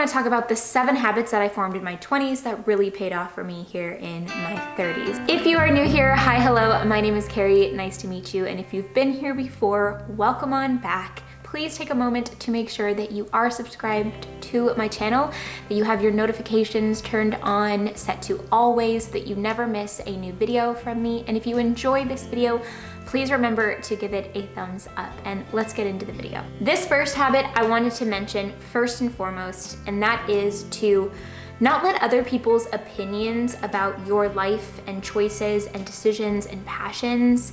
want to talk about the 7 habits that I formed in my 20s that really paid off for me here in my 30s. If you are new here, hi, hello, my name is Carrie, nice to meet you. And if you've been here before, welcome on back. Please take a moment to make sure that you are subscribed to my channel, that you have your notifications turned on, set to always, that you never miss a new video from me. And if you enjoy this video, please remember to give it a thumbs up, and let's get into the video. This first habit I wanted to mention first and foremost, and that is to not let other people's opinions about your life and choices and decisions and passions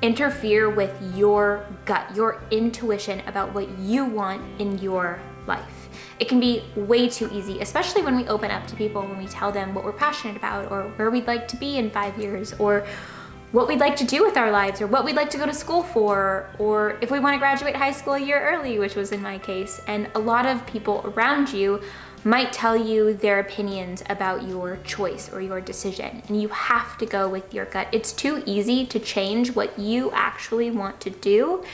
interfere with your gut, your intuition about what you want in your life. It can be way too easy, especially when we open up to people, when we tell them what we're passionate about or where we'd like to be in 5 years, or what we'd like to do with our lives, or what we'd like to go to school for, or if we want to graduate high school a year early, which was in my case. And a lot of people around you might tell you their opinions about your choice or your decision, and you have to go with your gut. It's too easy to change what you actually want to do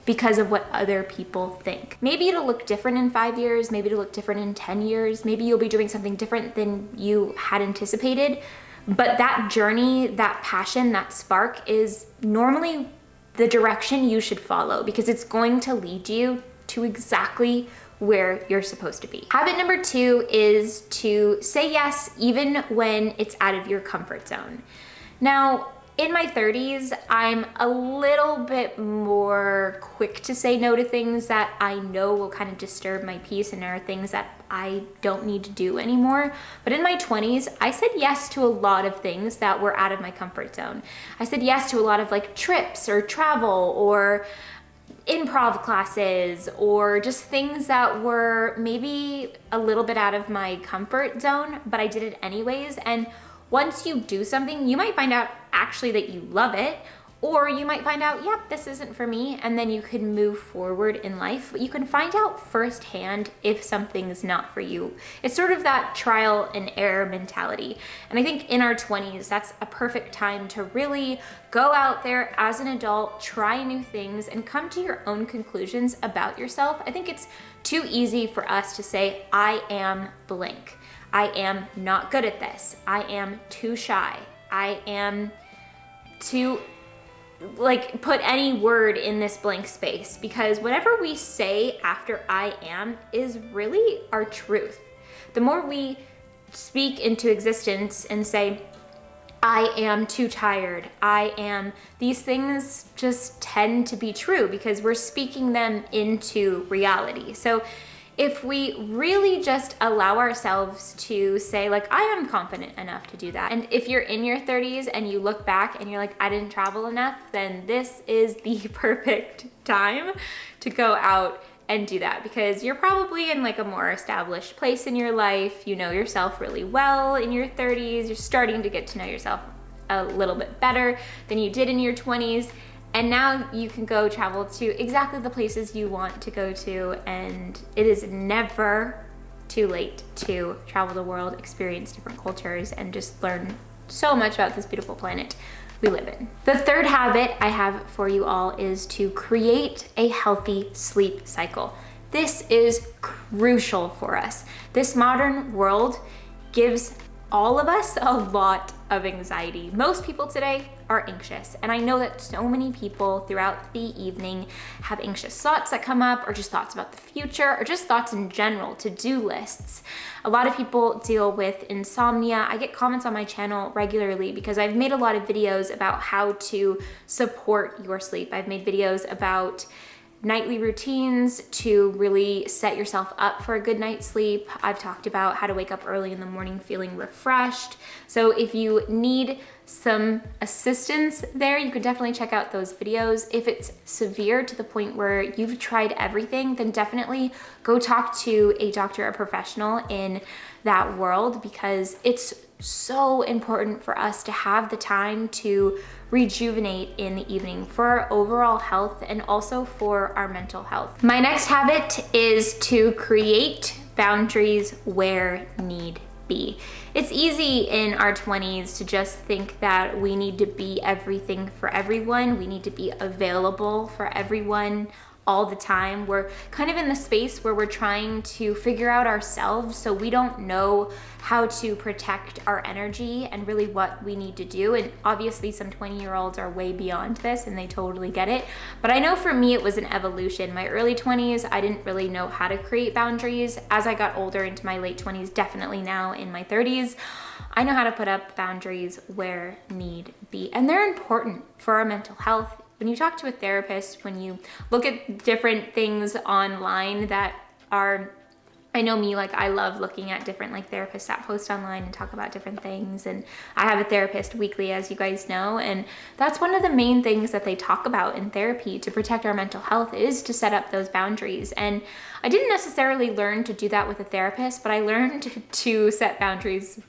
because of what other people think. Maybe it'll look different in 5 years, maybe it'll look different in 10 years, maybe you'll be doing something different than you had anticipated. But that journey, that passion, that spark is normally the direction you should follow, because it's going to lead you to exactly where you're supposed to be. Habit number 2 is to say yes even when it's out of your comfort zone. Now, in my 30s, I'm a little bit more quick to say no to things that I know will kind of disturb my peace and are things that I don't need to do anymore. But in my 20s, I said yes to a lot of things that were out of my comfort zone. I said yes to a lot of like trips or travel or improv classes, or just things that were maybe a little bit out of my comfort zone, but I did it anyways. And once you do something, you might find out actually that you love it, or you might find out, yep, this isn't for me, and then you can move forward in life. But you can find out firsthand if something's not for you. It's sort of that trial and error mentality. And I think in our 20s, that's a perfect time to really go out there as an adult, try new things, and come to your own conclusions about yourself. I think it's too easy for us to say, I am blank. I am not good at this. I am too shy. I am too, like, put any word in this blank space, because whatever we say after I am is really our truth. The more we speak into existence and say, I am too tired, I am, these things just tend to be true because we're speaking them into reality. So if we really just allow ourselves to say, like, I am confident enough to do that. And if you're in your 30s and you look back and you're like, I didn't travel enough, then this is the perfect time to go out and do that, because you're probably in like a more established place in your life. You know yourself really well in your 30s. You're starting to get to know yourself a little bit better than you did in your 20s. And now you can go travel to exactly the places you want to go to, and it is never too late to travel the world, experience different cultures, and just learn so much about this beautiful planet we live in. The third habit I have for you all is to create a healthy sleep cycle. This is crucial for us. This modern world gives all of us a lot of anxiety. Most people today are anxious, and I know that so many people throughout the evening have anxious thoughts that come up, or just thoughts about the future, or just thoughts in general, to-do lists. A lot of people deal with insomnia. I get comments on my channel regularly because I've made a lot of videos about how to support your sleep. I've made videos about nightly routines to really set yourself up for a good night's sleep. I've talked about how to wake up early in the morning feeling refreshed. So if you need some assistance there, you could definitely check out those videos. If it's severe to the point where you've tried everything, then definitely go talk to a doctor, a professional in that world, because it's so important for us to have the time to rejuvenate in the evening for our overall health and also for our mental health. My next habit is to create boundaries where need be. It's easy in our 20s to just think that we need to be everything for everyone. We need to be available for everyone all the time. We're kind of in the space where we're trying to figure out ourselves, so we don't know how to protect our energy and really what we need to do. And obviously some 20-year-olds are way beyond this and they totally get it. But I know for me, it was an evolution. My early 20s, I didn't really know how to create boundaries. As I got older into my late 20s, definitely now in my 30s, I know how to put up boundaries where need be. And they're important for our mental health. When you talk to a therapist, when you look at different things online that are, I know me, like I love looking at different like therapists that post online and talk about different things. And I have a therapist weekly, as you guys know. And that's one of the main things that they talk about in therapy to protect our mental health, is to set up those boundaries. And I didn't necessarily learn to do that with a therapist, but I learned to set boundaries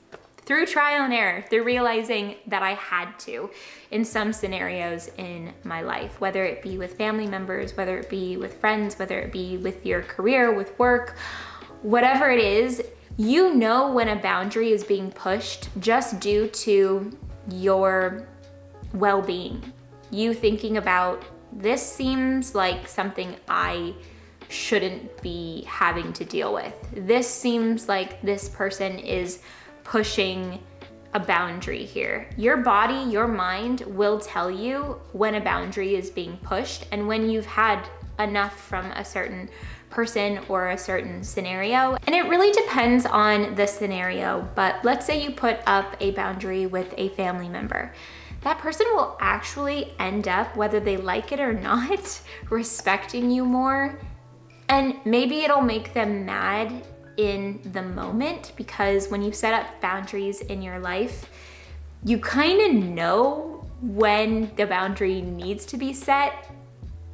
through trial and error, through realizing that I had to in some scenarios in my life, whether it be with family members, whether it be with friends, whether it be with your career, with work, whatever it is, you know when a boundary is being pushed just due to your well-being. You thinking about, this seems like something I shouldn't be having to deal with. This seems like this person is pushing a boundary here. Your body, your mind will tell you when a boundary is being pushed and when you've had enough from a certain person or a certain scenario. And it really depends on the scenario, but let's say you put up a boundary with a family member. That person will actually end up, whether they like it or not, respecting you more. And maybe it'll make them mad in the moment, because when you set up boundaries in your life, you kind of know when the boundary needs to be set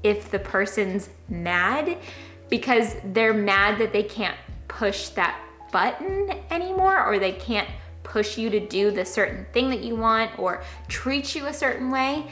if the person's mad, because they're mad that they can't push that button anymore, or they can't push you to do the certain thing that you want or treat you a certain way.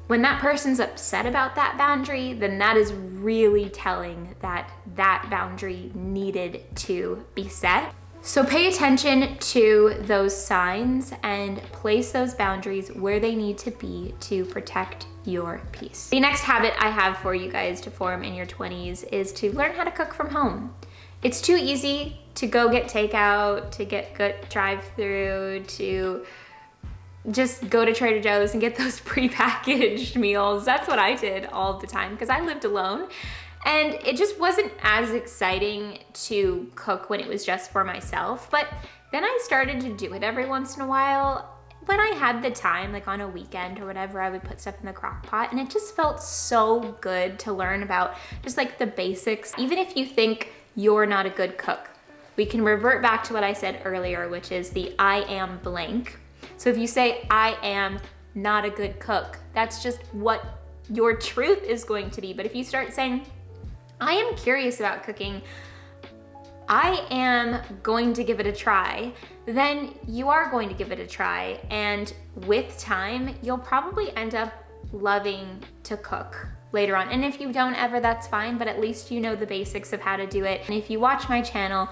When that person's upset about that boundary, then that is really telling that that boundary needed to be set. So pay attention to those signs and place those boundaries where they need to be to protect your peace. The next habit I have for you guys to form in your 20s is to learn how to cook from home. It's too easy to go get takeout, to get good drive-through, to just go to Trader Joe's and get those prepackaged meals. That's what I did all the time because I lived alone. And it just wasn't as exciting to cook when it was just for myself. But then I started to do it every once in a while. When I had the time, like on a weekend or whatever, I would put stuff in the crock pot, and it just felt so good to learn about just like the basics. Even if you think you're not a good cook, we can revert back to what I said earlier, which is the I am blank. So if you say, I am not a good cook, that's just what your truth is going to be. But if you start saying, I am curious about cooking, I am going to give it a try, then you are going to give it a try. And with time, you'll probably end up loving to cook later on. And if you don't ever, that's fine, but at least you know the basics of how to do it. And if you watch my channel,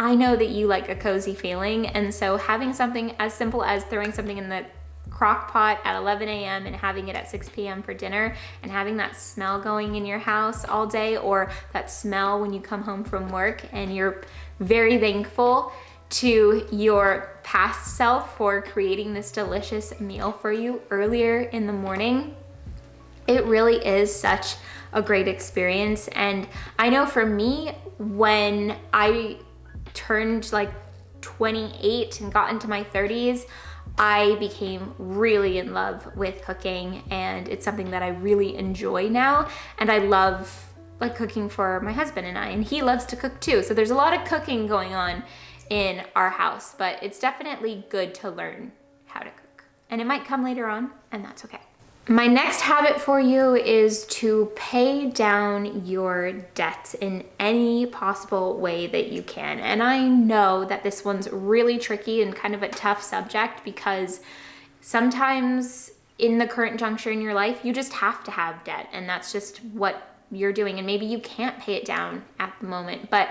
I know that you like a cozy feeling. And so having something as simple as throwing something in the crock pot at 11 a.m. and having it at 6 p.m. for dinner, and having that smell going in your house all day, or that smell when you come home from work and you're very thankful to your past self for creating this delicious meal for you earlier in the morning. It really is such a great experience. And I know for me, when I turned like 28 and got into my 30s, I became really in love with cooking, and it's something that I really enjoy now. And I love like cooking for my husband and I, and he loves to cook too. So there's a lot of cooking going on in our house, but it's definitely good to learn how to cook. And it might come later on, and that's okay. My next habit for you is to pay down your debts in any possible way that you can. And I know that this one's really tricky and kind of a tough subject, because sometimes in the current juncture in your life, you just have to have debt, and that's just what you're doing. And maybe you can't pay it down at the moment, but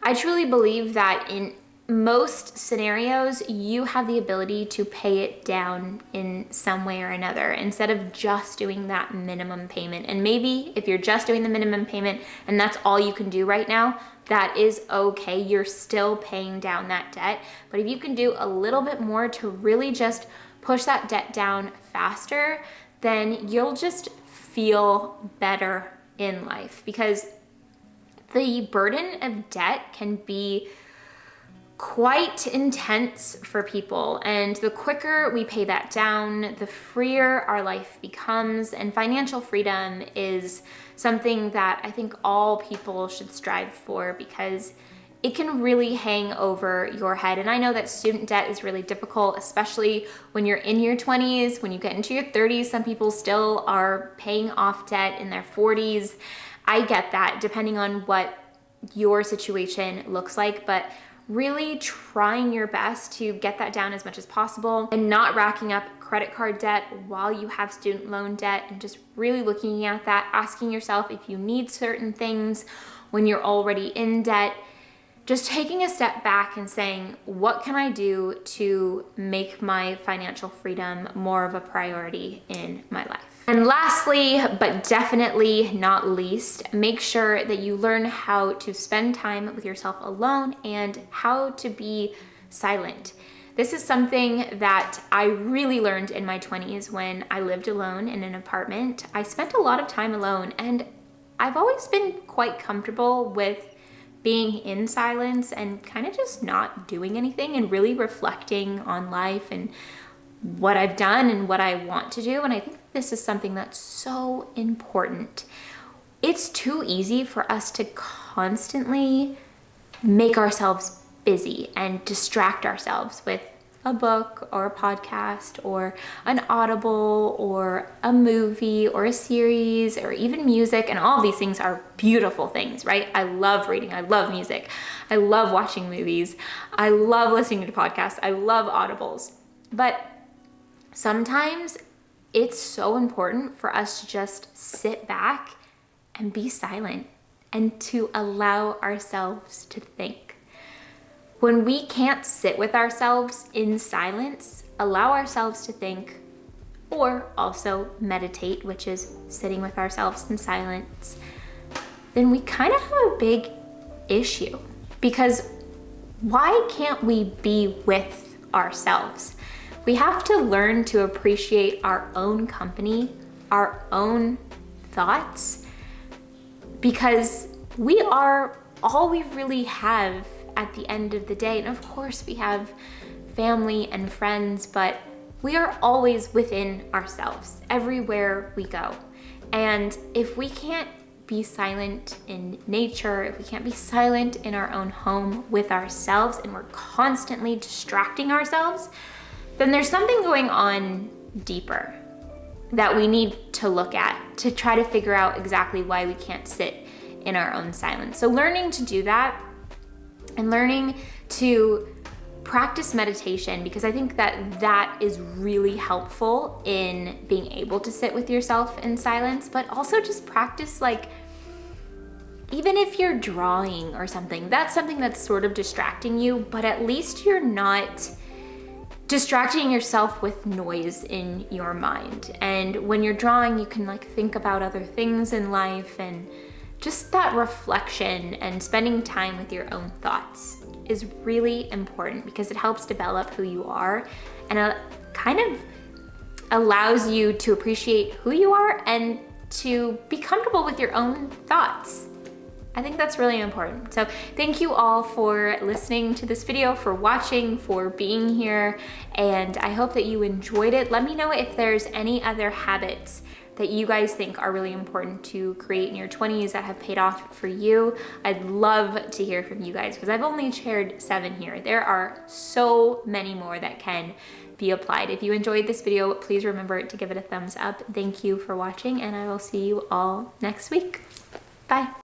I truly believe that in most scenarios, you have the ability to pay it down in some way or another instead of just doing that minimum payment. And maybe if you're just doing the minimum payment and that's all you can do right now, that is okay. You're still paying down that debt. But if you can do a little bit more to really just push that debt down faster, then you'll just feel better in life, because the burden of debt can be quite intense for people, and the quicker we pay that down, the freer our life becomes. And financial freedom is something that I think all people should strive for, because it can really hang over your head. And I know that student debt is really difficult, especially when you're in your 20s. When you get into your 30s, some people still are paying off debt in their 40s. I get that, depending on what your situation looks like, but really trying your best to get that down as much as possible and not racking up credit card debt while you have student loan debt, and just really looking at that, asking yourself if you need certain things when you're already in debt. Just taking a step back and saying, what can I do to make my financial freedom more of a priority in my life? And lastly, but definitely not least, make sure that you learn how to spend time with yourself alone and how to be silent. This is something that I really learned in my 20s when I lived alone in an apartment. I spent a lot of time alone, and I've always been quite comfortable with being in silence and kind of just not doing anything and really reflecting on life and what I've done and what I want to do. And I think this is something that's so important. It's too easy for us to constantly make ourselves busy and distract ourselves with a book or a podcast or an Audible or a movie or a series or even music. And all of these things are beautiful things, right? I love reading. I love music. I love watching movies. I love listening to podcasts. I love Audibles. But sometimes it's so important for us to just sit back and be silent and to allow ourselves to think. When we can't sit with ourselves in silence, allow ourselves to think, or also meditate, which is sitting with ourselves in silence, then we kind of have a big issue. Because why can't we be with ourselves? We have to learn to appreciate our own company, our own thoughts, because we are all we really have at the end of the day. And of course we have family and friends, but we are always within ourselves everywhere we go. And if we can't be silent in nature, if we can't be silent in our own home with ourselves, and we're constantly distracting ourselves, then there's something going on deeper that we need to look at to try to figure out exactly why we can't sit in our own silence. So learning to do that and learning to practice meditation, because I think that that is really helpful in being able to sit with yourself in silence, but also just practice, like, even if you're drawing or something, that's something that's sort of distracting you, but at least you're not distracting yourself with noise in your mind. And when you're drawing, you can like think about other things in life, and just that reflection and spending time with your own thoughts is really important, because it helps develop who you are, and it kind of allows you to appreciate who you are and to be comfortable with your own thoughts. I think that's really important. So thank you all for listening to this video, for watching, for being here, and I hope that you enjoyed it. Let me know if there's any other habits that you guys think are really important to create in your 20s that have paid off for you. I'd love to hear from you guys, because I've only shared 7 here. There are so many more that can be applied. If you enjoyed this video, please remember to give it a thumbs up. Thank you for watching, and I will see you all next week. Bye.